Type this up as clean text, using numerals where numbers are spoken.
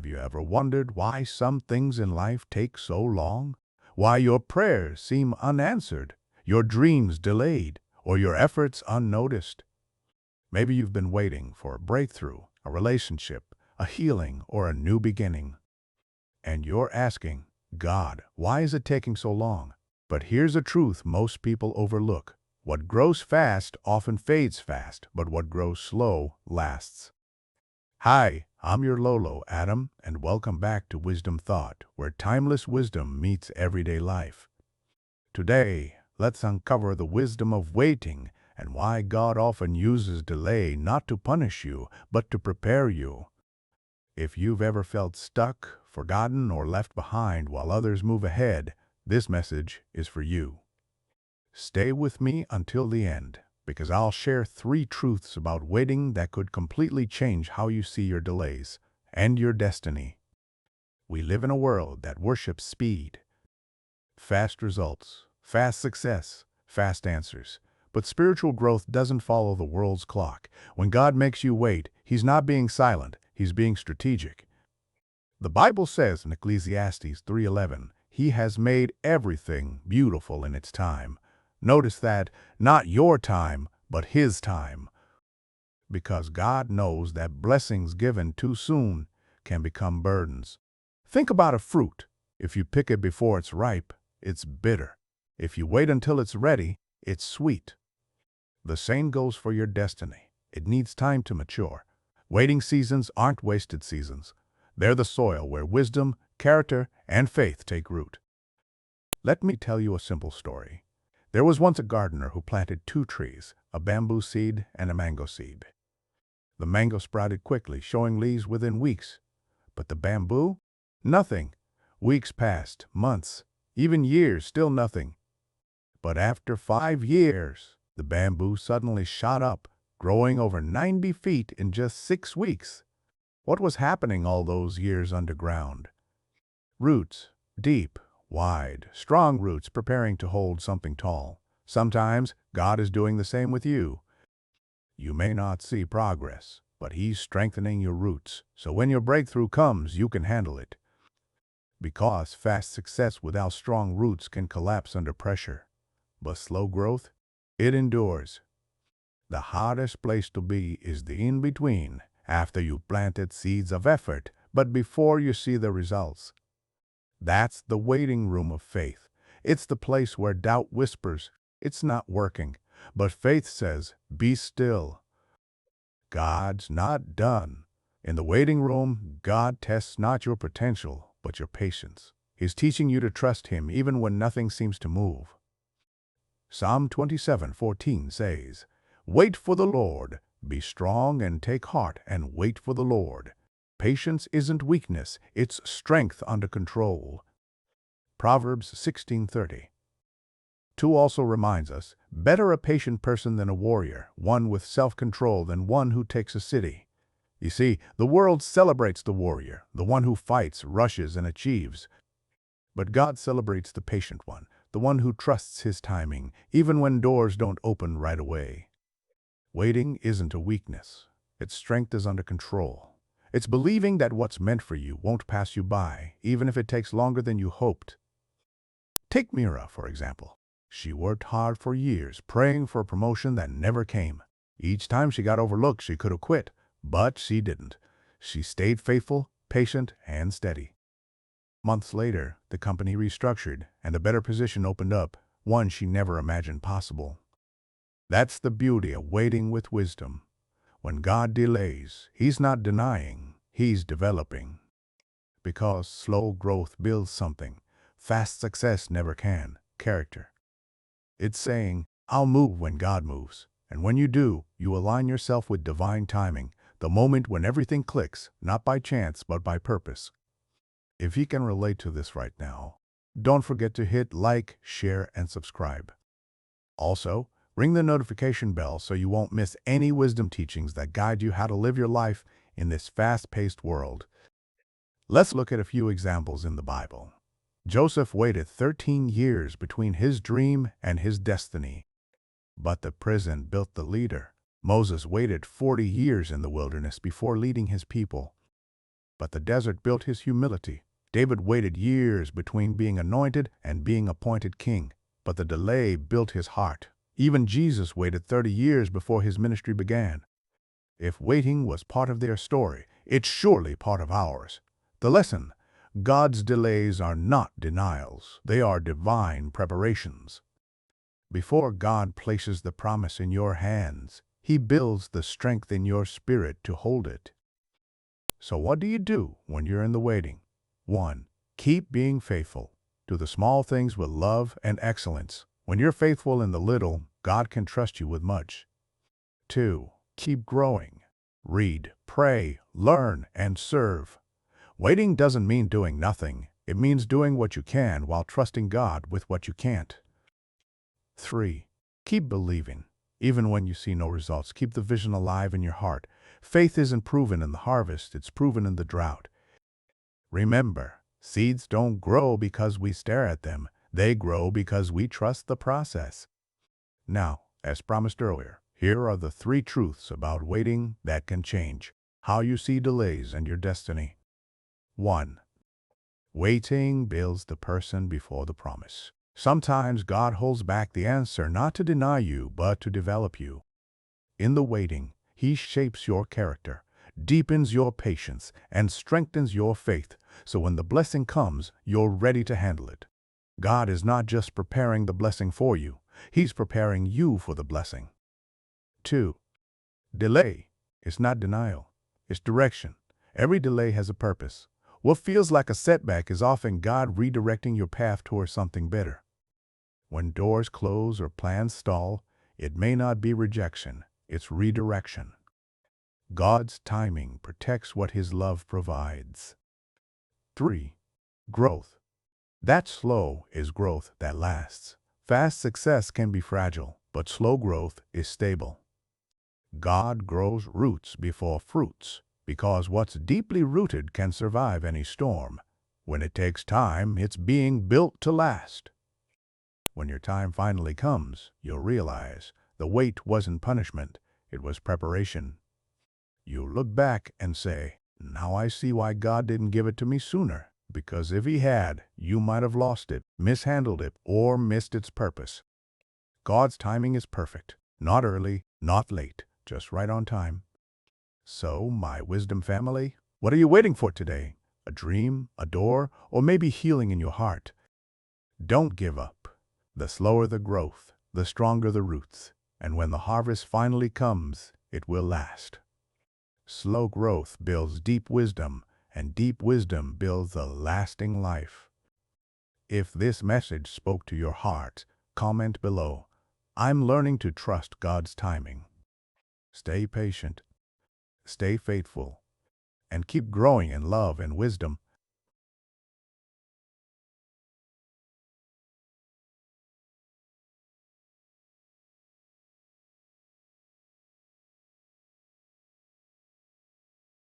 Have you ever wondered why some things in life take so long? Why your prayers seem unanswered, your dreams delayed, or your efforts unnoticed? Maybe you've been waiting for a breakthrough, a relationship, a healing, or a new beginning. And you're asking, God, why is it taking so long? But here's a truth most people overlook. What grows fast often fades fast, but what grows slow lasts. Hi, I'm your Lolo Adam, and welcome back to Wisdom Thought, where timeless wisdom meets everyday life. Today, let's uncover the wisdom of waiting and why God often uses delay not to punish you, but to prepare you. If you've ever felt stuck, forgotten, or left behind while others move ahead, this message is for you. Stay with me until the end, because I'll share 3 truths about waiting that could completely change how you see your delays and your destiny. We live in a world that worships speed. Fast results, fast success, fast answers. But spiritual growth doesn't follow the world's clock. When God makes you wait, He's not being silent, He's being strategic. The Bible says in Ecclesiastes 3:11, He has made everything beautiful in its time. Notice that, not your time, but His time. Because God knows that blessings given too soon can become burdens. Think about a fruit. If you pick it before it's ripe, it's bitter. If you wait until it's ready, it's sweet. The same goes for your destiny. It needs time to mature. Waiting seasons aren't wasted seasons. They're the soil where wisdom, character, and faith take root. Let me tell you a simple story. There was once a gardener who planted 2 trees, a bamboo seed and a mango seed. The mango sprouted quickly, showing leaves within weeks. But the bamboo? Nothing. Weeks passed, months, even years, still nothing. But after 5 years, the bamboo suddenly shot up, growing over 90 feet in just 6 weeks. What was happening all those years underground? Roots, deep, wide, strong roots preparing to hold something tall. Sometimes God is doing the same with you. You may not see progress, but He's strengthening your roots, so when your breakthrough comes, you can handle it. Because fast success without strong roots can collapse under pressure. But slow growth, it endures. The hardest place to be is the in-between, after you've planted seeds of effort, but before you see the results. That's the waiting room of faith. It's the place where doubt whispers, it's not working, but faith says, be still. God's not done. In the waiting room, God tests not your potential, but your patience. He's teaching you to trust Him even when nothing seems to move. Psalm 27:14 says, Wait for the Lord, be strong and take heart and wait for the Lord. Patience isn't weakness, it's strength under control. Proverbs 16:30. 2 also reminds us, better a patient person than a warrior, one with self-control than one who takes a city. You see, the world celebrates the warrior, the one who fights, rushes, and achieves. But God celebrates the patient one, the one who trusts His timing, even when doors don't open right away. Waiting isn't a weakness. Its strength is under control. It's believing that what's meant for you won't pass you by, even if it takes longer than you hoped. Take Mira, for example. She worked hard for years, praying for a promotion that never came. Each time she got overlooked, she could have quit, but she didn't. She stayed faithful, patient, and steady. Months later, the company restructured, and a better position opened up, one she never imagined possible. That's the beauty of waiting with wisdom. When God delays, He's not denying, He's developing. Because slow growth builds something, fast success never can, character. It's saying, I'll move when God moves. And when you do, you align yourself with divine timing, the moment when everything clicks, not by chance, but by purpose. If you can relate to this right now, don't forget to hit like, share, and subscribe. Also, ring the notification bell so you won't miss any wisdom teachings that guide you how to live your life in this fast-paced world. Let's look at a few examples in the Bible. Joseph waited 13 years between his dream and his destiny. But the prison built the leader. Moses waited 40 years in the wilderness before leading his people. but the desert built his humility. David waited years between being anointed and being appointed king, but the delay built his heart. Even Jesus waited 30 years before his ministry began. If waiting was part of their story, it's surely part of ours. The lesson: God's delays are not denials, they are divine preparations. Before God places the promise in your hands, He builds the strength in your spirit to hold it. So what do you do when you're in the waiting? 1. Keep being faithful. Do the small things with love and excellence. When you're faithful in the little, God can trust you with much. 2. Keep growing. Read, pray, learn, and serve. Waiting doesn't mean doing nothing. It means doing what you can while trusting God with what you can't. 3. Keep believing. Even when you see no results, keep the vision alive in your heart. Faith isn't proven in the harvest, it's proven in the drought. Remember, seeds don't grow because we stare at them. They grow because we trust the process. Now, as promised earlier, here are the 3 truths about waiting that can change how you see delays and your destiny. 1. Waiting builds the person before the promise. Sometimes God holds back the answer not to deny you, but to develop you. In the waiting, He shapes your character, deepens your patience, and strengthens your faith, so when the blessing comes, you're ready to handle it. God is not just preparing the blessing for you, He's preparing you for the blessing. 2. Delay is not denial, it's direction. Every delay has a purpose. What feels like a setback is often God redirecting your path towards something better. When doors close or plans stall, it may not be rejection, it's redirection. God's timing protects what His love provides. 3. Growth. That slow is growth that lasts. Fast success can be fragile, but slow growth is stable. God grows roots before fruits, because what's deeply rooted can survive any storm. When it takes time, it's being built to last. When your time finally comes, you'll realize the wait wasn't punishment, it was preparation. You'll look back and say, now I see why God didn't give it to me sooner, because if He had, you might have lost it, mishandled it, or missed its purpose. God's timing is perfect, not early, not late, just right on time. So, my wisdom family, what are you waiting for today? A dream, a door, or maybe healing in your heart? Don't give up. The slower the growth, the stronger the roots, and when the harvest finally comes, it will last. Slow growth builds deep wisdom, and deep wisdom builds a lasting life. If this message spoke to your heart, comment below. I'm learning to trust God's timing. Stay patient, stay faithful, and keep growing in love and wisdom.